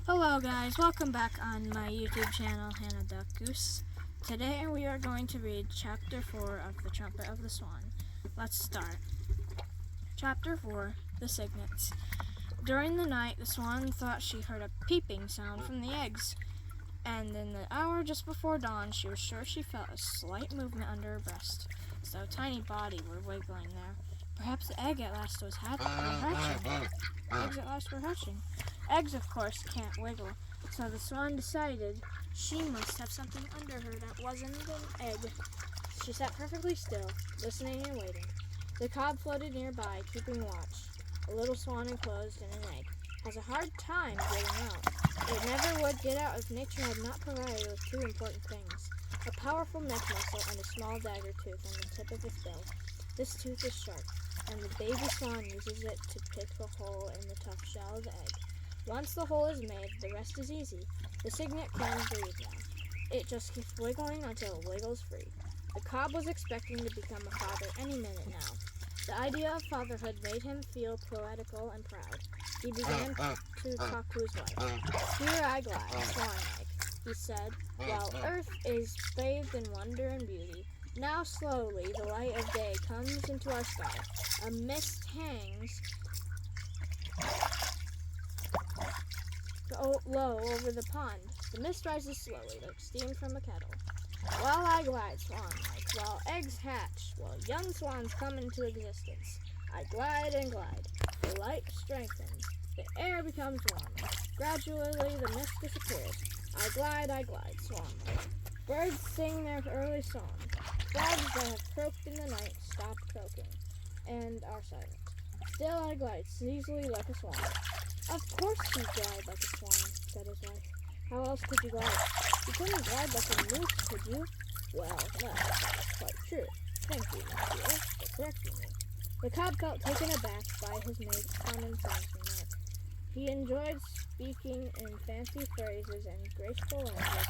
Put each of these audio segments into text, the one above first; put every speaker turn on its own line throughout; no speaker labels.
Hello guys, welcome back on my YouTube channel, Hannah Duck Goose. Today we are going to read Chapter 4 of the Trumpet of the Swan. Let's start. Chapter 4, The Cygnets. During the night, the swan thought she heard a peeping sound from the eggs, and in the hour just before dawn, she was sure she felt a slight movement under her breast, as though a tiny body were wiggling there. Perhaps the egg at last was hatching. Eggs at last were hatching. Eggs, of course, can't wiggle, so the swan decided she must have something under her that wasn't an egg. She sat perfectly still, listening and waiting. The cob floated nearby, keeping watch. A little swan enclosed in an egg has a hard time getting out. It never would get out if nature had not provided with two important things: a powerful neck muscle and a small dagger tooth on the tip of its bill. This tooth is sharp, and the baby swan uses it to pick a hole in the tough shell of the egg. Once the hole is made, the rest is easy. The cygnet can breathe now. It just keeps wiggling until it wiggles free. The cob was expecting to become a father any minute now. The idea of fatherhood made him feel poetical and proud. He began to talk to his wife. "Here I glide, swan-like," he said, "while earth is bathed in wonder and beauty. Now slowly the light of day comes into our sky. A mist hangs low over the pond. The mist rises slowly, like steam from a kettle. While I glide swan-like, while eggs hatch, while young swans come into existence, I glide and glide. The light strengthens. The air becomes warmer. Gradually the mist disappears. I glide, swan-like. Birds sing their early song. Frogs that have croaked in the night stop croaking and are silent. Still I glide easily like a swan." "Of course you glide like a swan," said his wife. "How else could you glide? You couldn't glide like a moose, could you?" "Well, no, that's quite true. Thank you, my dear, for correcting me." The cob felt taken aback by his mate's common sense remark. He enjoyed speaking in fancy phrases and graceful language,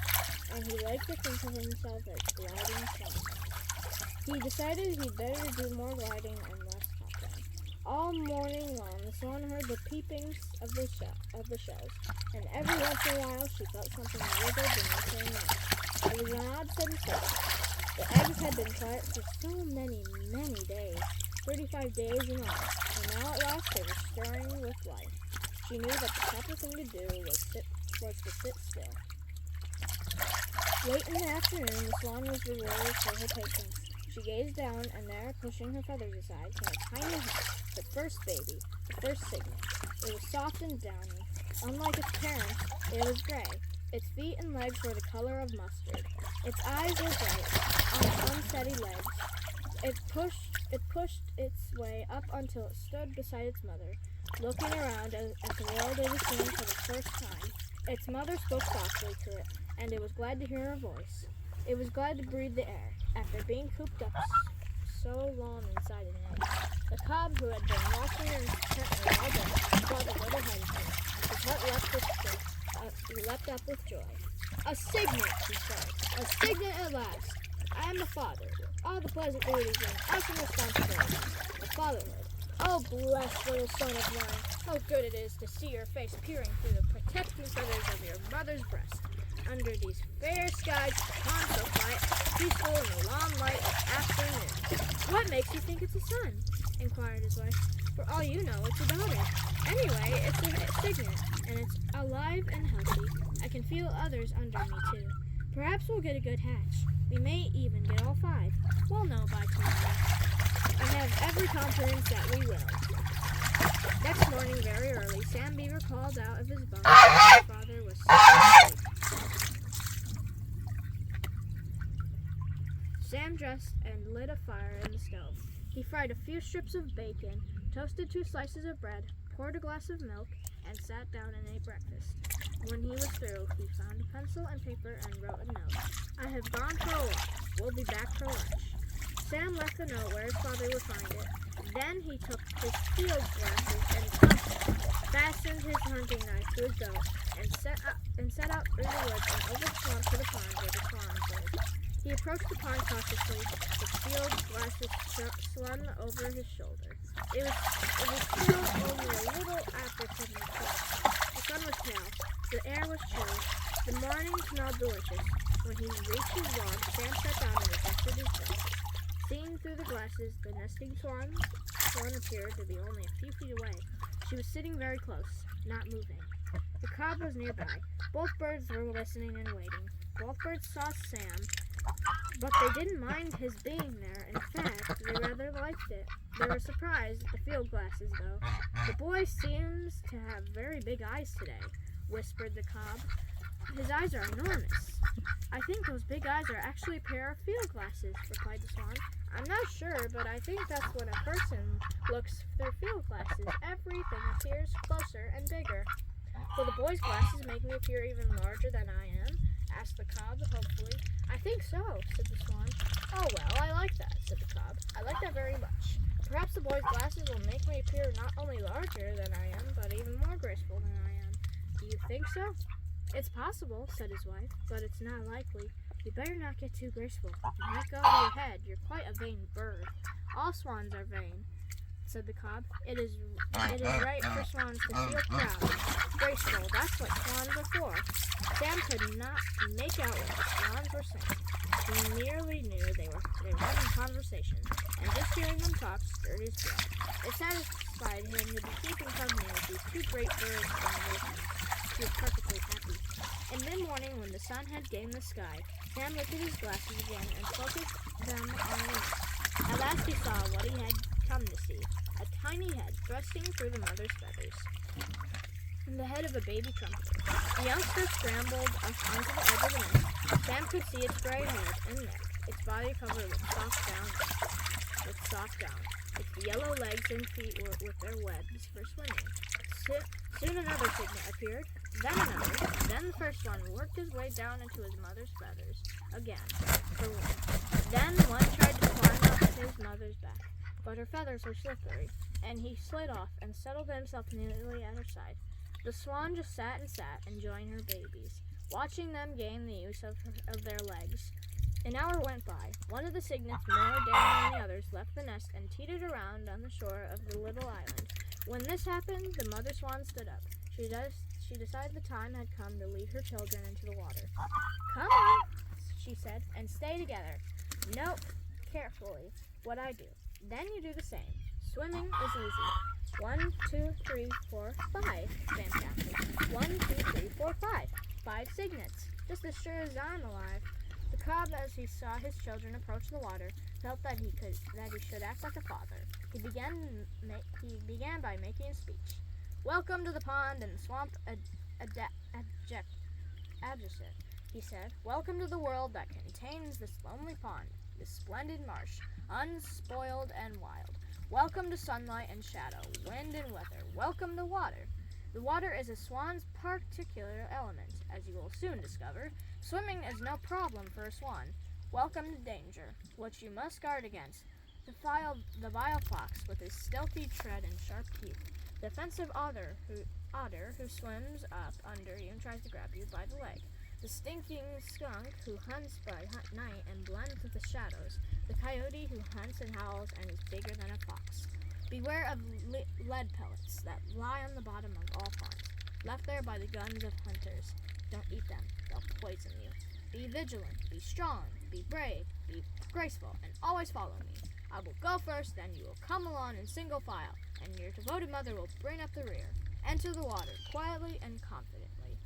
and he liked to think of himself as gliding swan. He decided he'd better do more gliding and less hopping. All morning long, the swan heard the peepings of the shells, and every once in a while she felt something wiggle beneath her neck. It was an odd sensation. The eggs had been quiet for so many days, 35 days in all, and now at last they were stirring with life. She knew that the proper thing to do was to sit still. Late in the afternoon, the swan was rewarded for her patience. She gazed down, and there, pushing her feathers aside, came a tiny head, the first baby, the first cygnet. It was soft and downy. Unlike its parents, it was gray. Its feet and legs were the color of mustard. Its eyes were bright, on unsteady legs. It pushed its way up until it stood beside its mother, looking around at the world it was seeing for the first time. Its mother spoke softly to it, and it was glad to hear her voice. It was glad to breathe the air, after being cooped up so long inside an egg. The cob, who had been watching her intently all day, saw the little head of him. His heart leapt up with joy. "A cygnet," he said. "A cygnet at last. I am a father, with all the pleasant duties and awesome responsibilities of fatherhood. Oh, blessed little son of mine, how good it is to see your face peering through the protecting feathers of your mother's breast. Under these fair skies, calm so quiet, peaceful in the long light of afternoon." "What makes you think it's a son?" inquired his wife. "For all you know, it's a daughter. Anyway, it's a cygnet, and it's alive and healthy. I can feel others under me, too. Perhaps we'll get a good hatch. We may even get all 5. We'll know by tomorrow. I have every confidence that we will." Next morning, very early, Sam Beaver called out of his bunk while his father was sound asleep. Sam dressed and lit a fire in the stove. He fried a few strips of bacon, toasted 2 slices of bread, poured a glass of milk, and sat down and ate breakfast. When he was through, he found a pencil and paper and wrote a note. "I have gone for a walk. We'll be back for lunch." Sam left the note where his father would find it. Then he took his field glasses and compass, fastened his hunting knife to his belt, and set out through the woods and over the swamp to the pond where the swans lived. He approached the pond cautiously, his field glasses slung over his shoulder. It was still only a little after 7 o'clock. The sun was pale. The air was chill. The morning smelled delicious. When he reached his log, Sam sat down and adjusted his bed. Seeing through the glasses, the nesting swan appeared to be only a few feet away. She was sitting very close, not moving. The cob was nearby. Both birds were listening and waiting. Both birds saw Sam, but they didn't mind his being there. In fact, they rather liked it. They were surprised at the field glasses, though. "The boy seems to have very big eyes today," whispered the cob. "His eyes are enormous." "I think those big eyes are actually a pair of field glasses," replied the swan. "I'm not sure, but I think that's when a person looks through field glasses. Everything appears closer and bigger." "Will the boy's glasses make me appear even larger than I am?" asked the cob, hopefully. "I think so," said the swan. "Oh, well, I like that," said the cob. "I like that very much. Perhaps the boy's glasses will make me appear not only larger than I am, but even more graceful than I am. Do you think so?" "It's possible," said his wife, "but it's not likely. You better not get too graceful. You might go to your head. You're quite a vain bird." "All swans are vain," said the cob. It is right for swans to feel proud. Graceful, that's what swans are for." Sam could not make out what the swans were saying. He merely knew they were having conversation, and just hearing them talk stirred his blood. It satisfied him to be keeping company with these two great birds in the wilderness. He was perfectly happy. In mid-morning, when the sun had gained the sky, Sam lifted his glasses again and focused them on the nest. At last he saw what he had come to see, a tiny head thrusting through the mother's feathers, and the head of a baby trumpeter. The youngster scrambled up onto the edge of the nest. Sam could see its gray head and neck, its body covered with soft down, its yellow legs and feet were with their webs for swimming. Soon another cygnet appeared, then another, then the first one worked his way down into his mother's feathers again. Then one tried to climb up his mother's back, but her feathers were slippery, and he slid off and settled himself nearly at her side. The swan just sat, enjoying her babies, watching them gain the use of their legs. An hour went by. One of the cygnets, more daring than the others, left the nest and teetered around on the shore of the little island. When this happened, the mother swan stood up. She decided the time had come to lead her children into the water. "Come on," she said, "and stay together. Note carefully what I do. Then you do the same. Swimming is easy. 1, 2, 3, 4, 5, Sam counted. 1, 2, 3, 4, 5. 5 cygnets. Just as sure as I'm alive." The cob, as he saw his children approach the water, felt that he should act like a father. He began by making a speech. "Welcome to the pond and the swamp adjacent," he said. "Welcome to the world that contains this lonely pond, this splendid marsh, unspoiled and wild. Welcome to sunlight and shadow, wind and weather. Welcome to water. The water is a swan's particular element, as you will soon discover. Swimming is no problem for a swan. Welcome to danger, which you must guard against. The vile fox with his stealthy tread and sharp teeth. The offensive otter who swims up under you and tries to grab you by the leg. The stinking skunk who hunts by night and blends with the shadows. The coyote who hunts and howls and is bigger than a fox. Beware of lead pellets that lie on the bottom of all ponds, left there by the guns of hunters. Don't eat them, they'll poison you. Be vigilant, be strong, be brave, be graceful, and always follow me. I will go first, then you will come along in single file, and your devoted mother will bring up the rear. Enter the water, quietly and confidently."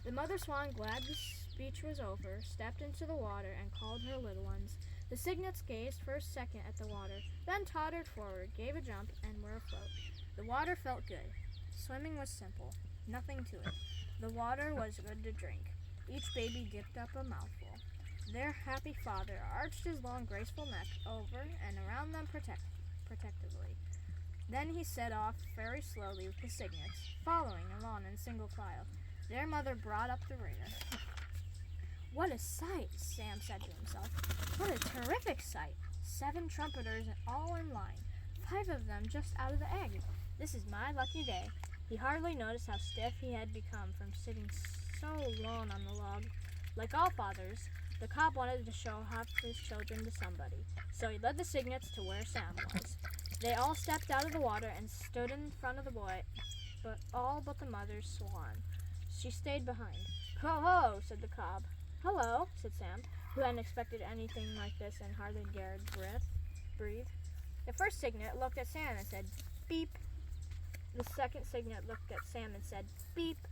The mother swan, glad the speech was over, stepped into the water and called her little ones. The cygnets gazed for a second at the water, then tottered forward, gave a jump, and were afloat. The water felt good. Swimming was simple, nothing to it. The water was good to drink. Each baby dipped up a mouthful. Their happy father arched his long, graceful neck over and around them protectively. Then he set off very slowly with the cygnets, following along in single file. Their mother brought up the rear. "What a sight," Sam said to himself. "What a terrific sight. 7 trumpeters all in line, 5 of them just out of the egg. This is my lucky day." He hardly noticed how stiff he had become from sitting so long on the log. Like all fathers, the cob wanted to show off his children to somebody, so he led the cygnets to where Sam was. They all stepped out of the water and stood in front of the boy, all but the mother swan. she stayed behind. "Ho-ho," said the cob. "Hello," said Sam, who hadn't expected anything like this and hardly dared breathe. The first cygnet looked at Sam and said, "Beep." The second cygnet looked at Sam and said, "Beep."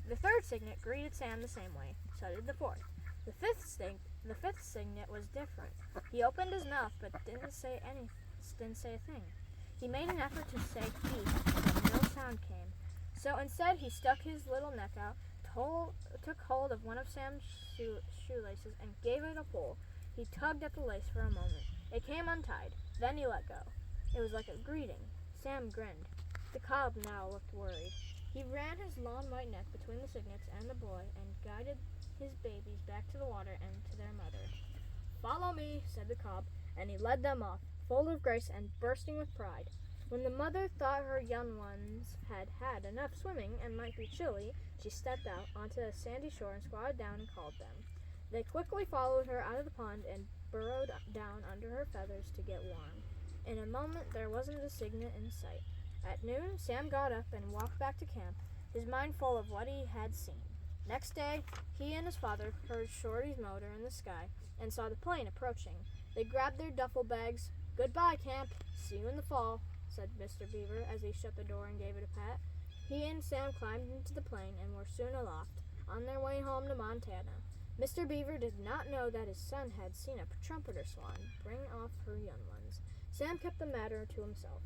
The third cygnet greeted Sam the same way. So did the fourth. The fifth cygnet was different. He opened his mouth but didn't say a thing. He made an effort to say beep, but no sound came. So instead he stuck his little neck out, took hold of one of Sam's shoelaces and gave it a pull. He tugged at the lace for a moment. It came untied. Then he let go. It was like a greeting. Sam grinned. The cob now looked worried. He ran his long white neck between the cygnets and the boy and guided his babies back to the water and to their mother. "Follow me," said the cob, and he led them off, full of grace and bursting with pride. When the mother thought her young ones had had enough swimming and might be chilly, she stepped out onto a sandy shore and squatted down and called them. They quickly followed her out of the pond and burrowed down under her feathers to get warm. In a moment there wasn't a cygnet in sight. At noon, Sam got up and walked back to camp, his mind full of what he had seen. Next day, he and his father heard Shorty's motor in the sky and saw the plane approaching. They grabbed their duffel bags. "Goodbye, camp. See you in the fall," said Mr. Beaver as he shut the door and gave it a pat. He and Sam climbed into the plane and were soon aloft, on their way home to Montana. Mr. Beaver did not know that his son had seen a trumpeter swan bring off her young ones. Sam kept the matter to himself.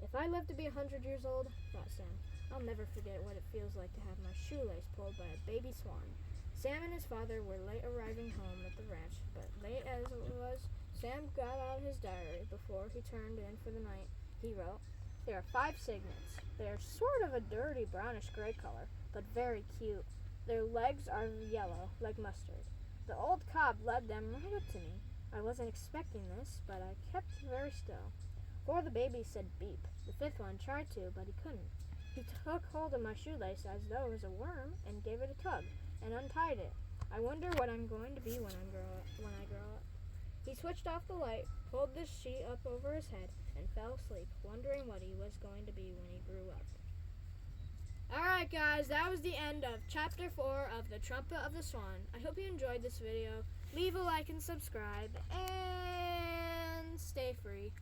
"If I live to be 100 years old," thought Sam, "I'll never forget what it feels like to have my shoelace pulled by a baby swan." Sam and his father were late arriving home at the ranch, but late as it was, Sam got out his diary. Before he turned in for the night, he wrote, "There are 5 cygnets. They are sort of a dirty brownish-gray color, but very cute. Their legs are yellow, like mustard. The old cob led them right up to me. I wasn't expecting this, but I kept very still. 4 of the babies said beep. The 5th one tried to, but he couldn't. He took hold of my shoelace as though it was a worm and gave it a tug and untied it. I wonder what I'm going to be when I grow up." He switched off the light, pulled the sheet up over his head, and fell asleep, wondering what he was going to be when he grew up. Alright guys, that was the end of Chapter 4 of The Trumpet of the Swan. I hope you enjoyed this video. Leave a like and subscribe, and stay free.